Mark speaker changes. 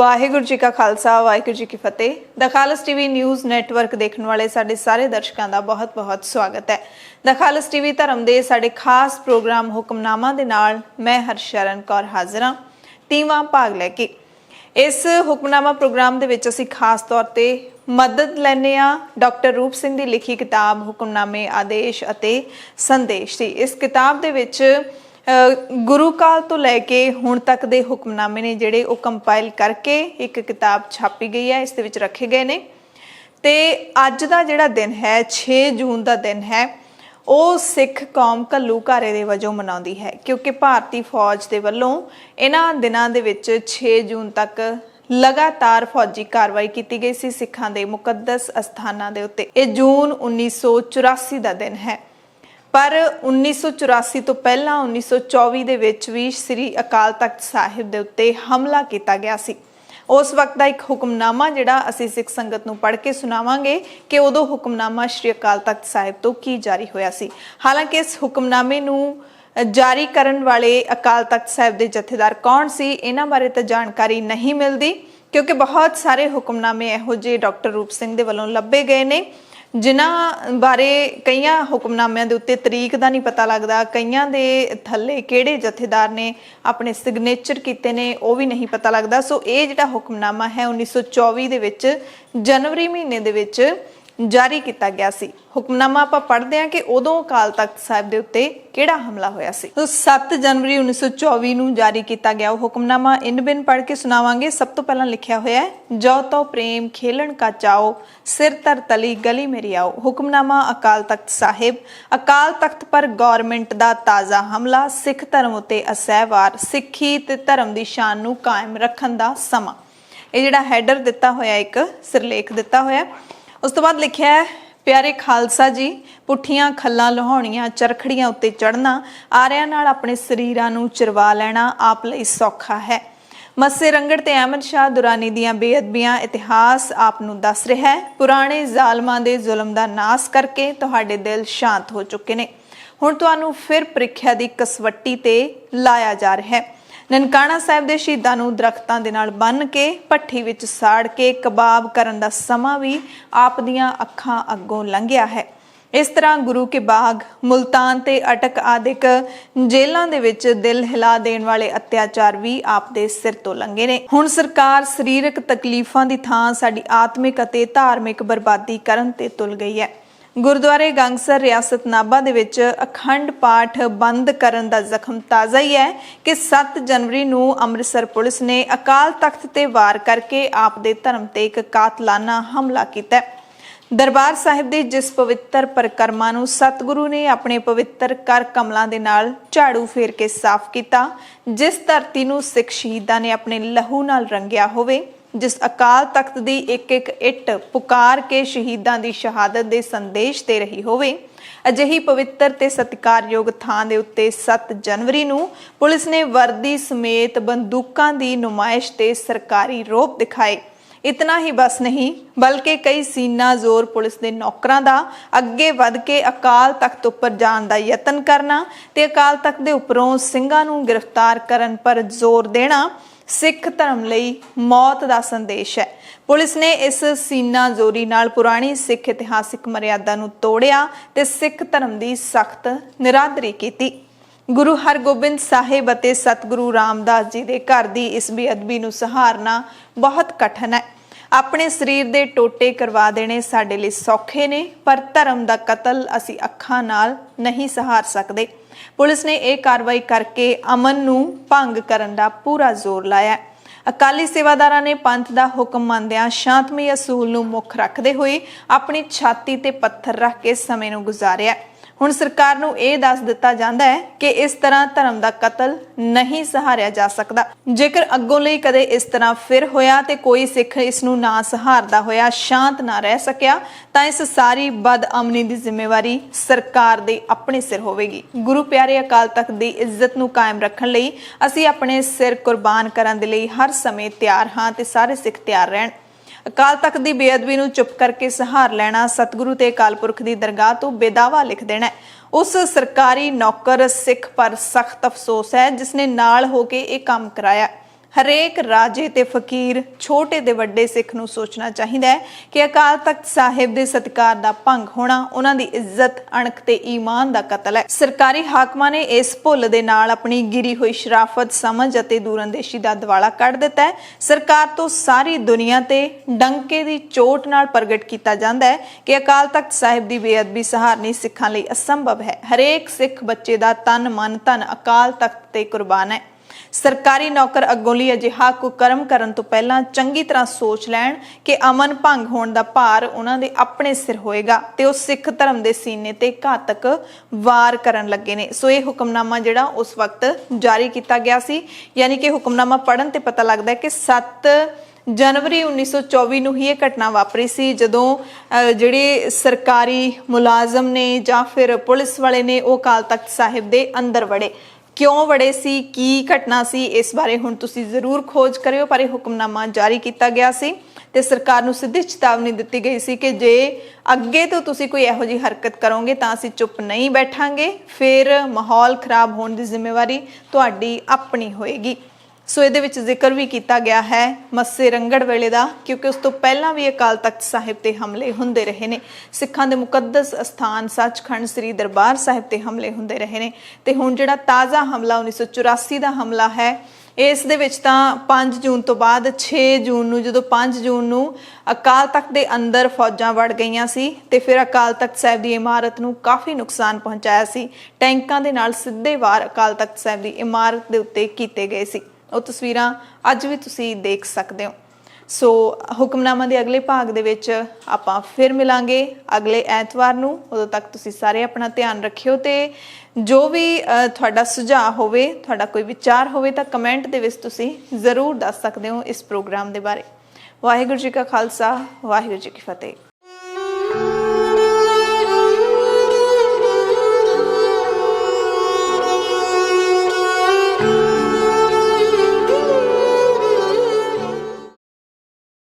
Speaker 1: वाहिगुरू जी का खालसा वाहिगुरू जी की फतेह। The खालस TV news network देखने वाले साडे सारे दर्शकों का बहुत बहुत स्वागत है। द खालस टीवी धर्म के साडे खास प्रोग्राम हुक्मनामा दे नाल मैं हरशरण कौर हाजिर हाँ 30वां भाग लैके। इस हुक्मनामा प्रोग्राम दे विच असीं खास तौर ते मदद लैने आ डॉक्टर रूप सिंह की लिखी किताब हुक्मनामे आदेश अते संदेश की। इस किताब दे विच गुरु काल तो लैके हुण तक दे हुक्मनामे ने जिहड़े वो कंपाइल करके एक किताब छापी गई है, इस दे विच रखे गए ने। ते अज दा जिहड़ा दिन है 6 जून का दिन है वो सिख कौम घल्लूघारे दे वजों मनाउंदी है, क्योंकि भारतीय फौज दे वल्लों इन्हां दिनां दे विच 6 जून तक लगातार फौजी कार्रवाई की गई सी सिखां दे मुकद्दस अस्थानां दे उत्ते। ये जून 1984 का दिन है, पर 1984 तो पहला 1924 दे विच भी श्री अकाल तख्त साहिब दे उत्ते हमला किया गया सी। उस वक्त का एक हुक्मनामा जिहड़ा असीं सिख संगत नूं पढ़ के सुनावांगे कि उदों हुक्मनामा श्री अकाल तख्त साहिब तो की जारी होया सी। हालांकि इस हुक्मनामे नूं जारी करन वाले अकाल तख्त साहिब दे जथेदार कौन सी, इन्हां बारे तो जानकारी नहीं मिलती, क्योंकि बहुत सारे हुक्मनामे इहो जिहे डॉक्टर रूप सिंह दे वल्लों लभे गए ने जिन्हां बारे कईयां हुक्मनामिਆਂ ਦੇ ਉੱਤੇ तरीक का नहीं पता लगता, कईयां दे थल्ले किहड़े जथेदार ने अपने सिग्नेचर कीते ने वो भी नहीं पता लगता। सो ये जिहड़ा हुक्मनामा है 1924 दे विच जनवरी महीने दे विच जारी किया गया सी। हुक्मनामा आपां पढ़दे हां कि उदों अकाल तख्त साहिब दे उत्ते किहड़ा हमला होया सी। तो 7 जनवरी 1924 नूं जारी किया गया हुक्मनामा इन बिन पढ़ के सुनावांगे। सब तो पहला लिखिया होया है, जो तो प्रेम खेलन का चाओ सिर तर तली गली मेरी आओ। हुक्मनामा अकाल तख्त साहिब। अकाल तख्त पर गौरमेंट दा ताज़ा हमला, सिख धर्म उत्ते असहवार, सिक्खी ते धर्म दी शान नूं कायम रखण दा समा। ये जिहड़ा हैडर दिता होया, एक सिरलेख दिता होया। उस तो बाद लिखिया है, प्यारे खालसा जी, पुठियां खल्लां लहाउणियां चरखड़ियां उत्ते चढ़ना, आरियां नाल अपने शरीरां नूं चिरवा लैना आप लई सौखा है। मस्से रंगड़ ते अहमद शाह दुरानी दियां बेअदबियां इतिहास आप नूं दस रिहा है। पुराने जालमां दे जुल्म दा नास करके तुहाडे दिल शांत हो चुके ने। हुण तुहानूं फिर प्रीख्या दी कसवट्टी ते लाया जा रिहा है। ननकाणा साहिब दे शहीदां नूं दरख्तां दे नाल बन के भट्ठी विच साड़ के कबाब करन दा समां भी आप दियां अखां अग्गों लंघिया है। इस तरह गुरु के बाग, मुल्तान ते अटक आदिक जेलां दे विच दिल हिला देण वाले अत्याचार भी आप दे सिर तो लंघे ने। हुण सरकार सरीरक तकलीफां दी थां साडी आत्मिक अते धार्मिक बर्बादी करन ते तुल गई है। गुरुद्वारे गंगसर रियासत नाभा दे विच अखंड पाठ बंद करन दा जख्म ताज़ा ही है कि 7 जनवरी नूं अमृतसर पुलिस ने अकाल तख्त ते वार करके आप दे धर्म ते एक कातलाना हमला कीता। दरबार साहिब दे जिस पवित्र परिक्रमा नूं सतगुरु ने अपने पवित्र कर कमलां दे नाल झाड़ू फेर के साफ कीता, जिस धरती नूं सिख शहीदां ने अपने लहू नाल रंगिया होवे, जिस अकाल तख्त दी एक एक इट पुकार के शहीदां दी शहादत दे संदेश दे रही होवे, अजिही पवित्र ते सत्कारयोग थां दे उत्ते 7 जनवरी नूं पुलिस ने वर्दी समेत बंदूकां दी नुमाइश ते सरकारी रोप दिखाए। इतना ही बस नहीं, बल्कि कई सीना जोर पुलिस दे नौकरां दा अगे वध के अकाल तख्त उपर जाण दा यतन करना ते अकाल तख्त दे उपरों ਸਿੰਘਾਂ नूं गिरफ्तार करन पर जोर देना सिख धर्म लई मौत दा संदेश है। पुलिस ने इस सीना जोरी नाल पुरानी सिख इतिहासिक मर्यादा नूं तोड़िया ते सिख धर्म दी सख्त निरादरी कीती। गुरु हरगोबिंद साहिब अते सतगुरु रामदास जी दे घर दी इस बेअदबी नूं सहारना बहुत कठिन है। अपने शरीर दे टोटे करवा देने साडे लई सौखे ने, पर धर्म दा कतल असीं अखां नाल नहीं सहार सकदे। पुलिस ने यह कार्रवाई करके अमन नूं भंग करन दा पूरा जोर लाया। अकाली सेवादारां ने पंथ दा हुक्म मंनदिआं शांतमई असूल नूं मुख रखदे होए अपनी छाती ते पत्थर रख के समय नूं गुजारिया। हुण सरकार नूं यह दस दिता जांदा है कि इस तरह धर्म दा कतल नहीं सहारिया जा सकदा। जेकर अग्गों लई कदे इस तरह फिर होया ते कोई सिख इस नूं ना सहारदा होया शांत ना रह सकिया तां इस सारी बदअमनी दी जिम्मेवारी सरकार दे अपने सिर होवेगी। गुरु प्यारे अकाल तख्त दी इज्जत नूं कायम रखण लई असीं अपने सिर कुर्बान करन दे लई हर समय तैयार हां ते सारे सिख तैयार रहण। अकाल तख्त की बेअदबी नूं चुप करके सहार लेना सतगुरु ते अकाल पुरख की दरगाह तो बेदावा लिख देना उस सरकारी नौकर सिख पर सख्त अफसोस है जिसने नाल होके ये काम कराया। ਹਰੇਕ ਰਾਜੇ ਤੇ ਫਕੀਰ, ਛੋਟੇ ਤੇ ਵੱਡੇ ਸਿੱਖ ਨੂੰ ਸੋਚਣਾ ਚਾਹੀਦਾ ਹੈ ਕਿ ਅਕਾਲ ਤਖਤ ਸਾਹਿਬ ਦੇ ਸਤਿਕਾਰ ਦਾ ਭੰਗ ਹੋਣਾ ਉਹਨਾਂ ਦੀ ਇੱਜ਼ਤ, ਅਣਖ ਤੇ ਈਮਾਨ ਦਾ ਕਤਲ ਹੈ। ਸਰਕਾਰੀ ਹਾਕਮਾਂ ਨੇ ਇਸ ਭੁੱਲ ਦੇ ਨਾਲ ਆਪਣੀ ਗਿਰੀ ਹੋਈ ਸ਼ਰਾਫਤ, ਸਮਝ ਅਤੇ ਦੂਰਅੰਦੇਸ਼ੀ ਦਾ ਦਿਵਾਲਾ ਕੱਢ ਦਿੱਤਾ ਹੈ। ਸਰਕਾਰ ਤੋਂ ਸਾਰੀ ਦੁਨੀਆ ਤੇ ਡੰਕੇ ਦੀ ਚੋਟ ਨਾਲ ਪ੍ਰਗਟ ਕੀਤਾ ਜਾਂਦਾ ਹੈ ਕਿ ਅਕਾਲ ਤਖਤ ਸਾਹਿਬ ਦੀ ਬੇਅਦਬੀ ਸਹਾਰਨੀ ਸਿੱਖਾਂ ਲਈ ਅਸੰਭਵ ਹੈ। ਹਰੇਕ ਸਿੱਖ ਬੱਚੇ ਦਾ ਤਨ, ਮਨ, ਧਨ ਅਕਾਲ ਤਖਤ ਤੇ ਕੁਰਬਾਨ ਹੈ। ਸਰਕਾਰੀ ਨੌਕਰ ਅੱਗੋਂ ਲਈ ਅਜਿਹਾ ਕੁਕਰਮ ਕਰਨ ਤੋਂ ਪਹਿਲਾਂ ਚੰਗੀ ਤਰ੍ਹਾਂ ਸੋਚ ਲੈਣ ਕਿ ਅਮਨ ਭੰਗ ਹੋਣ ਦਾ ਭਾਰ ਉਹਨਾਂ ਦੇ ਆਪਣੇ ਸਿਰ ਹੋਏਗਾ ਤੇ ਉਹ ਸਿੱਖ ਧਰਮ ਦੇ ਸੀਨੇ ਤੇ ਘਾਤਕ ਵਾਰ ਕਰਨ ਲੱਗੇ ਨੇ। ਸੋ ਇਹ ਹੁਕਮਨਾਮਾ ਜਿਹੜਾ ਉਸ ਵਕਤ ਜਾਰੀ ਕੀਤਾ ਗਿਆ ਸੀ, ਯਾਨੀ ਕਿ ਹੁਕਮਨਾਮਾ ਪੜ੍ਹਨ ਤੇ ਪਤਾ ਲੱਗਦਾ ਹੈ ਕਿ 7 ਜਨਵਰੀ 1924 ਨੂੰ ਹੀ ਇਹ ਘਟਨਾ ਵਾਪਰੀ ਸੀ, ਜਦੋਂ ਜਿਹੜੇ ਸਰਕਾਰੀ ਮੁਲਾਜ਼ਮ ਨੇ ਜਾਂ ਫਿਰ ਪੁਲਿਸ ਵਾਲੇ ਨੇ ਉਹ ਅਕਾਲ ਤਖਤ ਸਾਹਿਬ ਦੇ ਅੰਦਰ ਵੜੇ। ਕਿਉਂ ਵੜੇ ਸੀ, ਕੀ ਘਟਨਾ ਸੀ, ਇਸ ਬਾਰੇ ਹੁਣ ਤੁਸੀਂ ਜ਼ਰੂਰ ਖੋਜ ਕਰਿਓ। ਪਰ ਇਹ ਹੁਕਮਨਾਮਾ ਜਾਰੀ ਕੀਤਾ ਗਿਆ ਸੀ ਤੇ ਸਰਕਾਰ ਨੂੰ ਸਿੱਧੀ ਚੇਤਾਵਨੀ ਦਿੱਤੀ ਗਈ ਸੀ ਕਿ ਜੇ ਅੱਗੇ ਤੋਂ ਤੁਸੀਂ ਕੋਈ ਇਹੋ ਜਿਹੀ ਹਰਕਤ ਕਰੋਗੇ ਤਾਂ ਅਸੀਂ ਚੁੱਪ ਨਹੀਂ ਬੈਠਾਂਗੇ, ਫਿਰ ਮਾਹੌਲ ਖਰਾਬ ਹੋਣ ਦੀ ਜ਼ਿੰਮੇਵਾਰੀ ਤੁਹਾਡੀ ਆਪਣੀ ਹੋਏਗੀ। ਸੋ ਇਹਦੇ ਵਿੱਚ ਜ਼ਿਕਰ ਵੀ ਕੀਤਾ ਗਿਆ ਹੈ ਮੱਸੇ ਰੰਗੜ ਵੇਲੇ ਦਾ, ਕਿਉਂਕਿ ਉਸ ਤੋਂ ਪਹਿਲਾਂ ਵੀ ਅਕਾਲ ਤਖਤ ਸਾਹਿਬ ਤੇ ਹਮਲੇ ਹੁੰਦੇ ਰਹੇ ਨੇ। ਸਿੱਖਾਂ ਦੇ ਮੁਕੱਦਸ ਅਸਥਾਨ ਸੱਚਖੰਡ ਸ੍ਰੀ ਦਰਬਾਰ ਸਾਹਿਬ ਤੇ ਹਮਲੇ ਹੁੰਦੇ ਰਹੇ ਨੇ ਤੇ ਹੁਣ ਜਿਹੜਾ ਤਾਜ਼ਾ ਹਮਲਾ 1984 ਦਾ ਹਮਲਾ ਹੈ, ਇਸ ਦੇ ਵਿੱਚ ਤਾਂ 5 ਜੂਨ ਤੋਂ ਬਾਅਦ 6 ਜੂਨ ਨੂੰ, ਜਦੋਂ 5 ਜੂਨ ਨੂੰ ਅਕਾਲ ਤਖਤ ਦੇ ਅੰਦਰ ਫੌਜਾਂ ਵੜ ਗਈਆਂ ਸੀ ਤੇ ਫਿਰ ਅਕਾਲ ਤਖਤ ਸਾਹਿਬ ਦੀ ਇਮਾਰਤ ਨੂੰ ਕਾਫੀ ਨੁਕਸਾਨ ਪਹੁੰਚਾਇਆ ਸੀ। ਟੈਂਕਾਂ ਦੇ ਨਾਲ ਸਿੱਧੇ ਵਾਰ ਅਕਾਲ ਤਖਤ ਸਾਹਿਬ ਦੀ ਇਮਾਰਤ ਦੇ ਉੱਤੇ ਕੀਤੇ ਗਏ ਸੀ। ਉਹ ਤਸਵੀਰਾਂ ਅੱਜ ਵੀ ਤੁਸੀਂ ਦੇਖ ਸਕਦੇ ਹੋ। ਸੋ ਹੁਕਮਨਾਮਾ ਦੇ ਅਗਲੇ ਭਾਗ ਦੇ ਵਿੱਚ ਆਪਾਂ ਫਿਰ ਮਿਲਾਂਗੇ ਅਗਲੇ ਐਤਵਾਰ ਨੂੰ। ਉਦੋਂ ਤੱਕ ਤੁਸੀਂ ਸਾਰੇ ਆਪਣਾ ਧਿਆਨ ਰੱਖਿਓ ਤੇ ਜੋ ਵੀ ਤੁਹਾਡਾ ਸੁਝਾਅ ਹੋਵੇ, ਤੁਹਾਡਾ ਕੋਈ ਵਿਚਾਰ ਹੋਵੇ ਤਾਂ ਕਮੈਂਟ ਦੇ ਵਿੱਚ ਤੁਸੀਂ ਜ਼ਰੂਰ ਦੱਸ ਸਕਦੇ ਹੋ ਇਸ ਪ੍ਰੋਗਰਾਮ ਦੇ ਬਾਰੇ। ਵਾਹਿਗੁਰੂ ਜੀ ਕਾ ਖਾਲਸਾ, ਵਾਹਿਗੁਰੂ ਜੀ ਕੀ ਫਤਿਹ।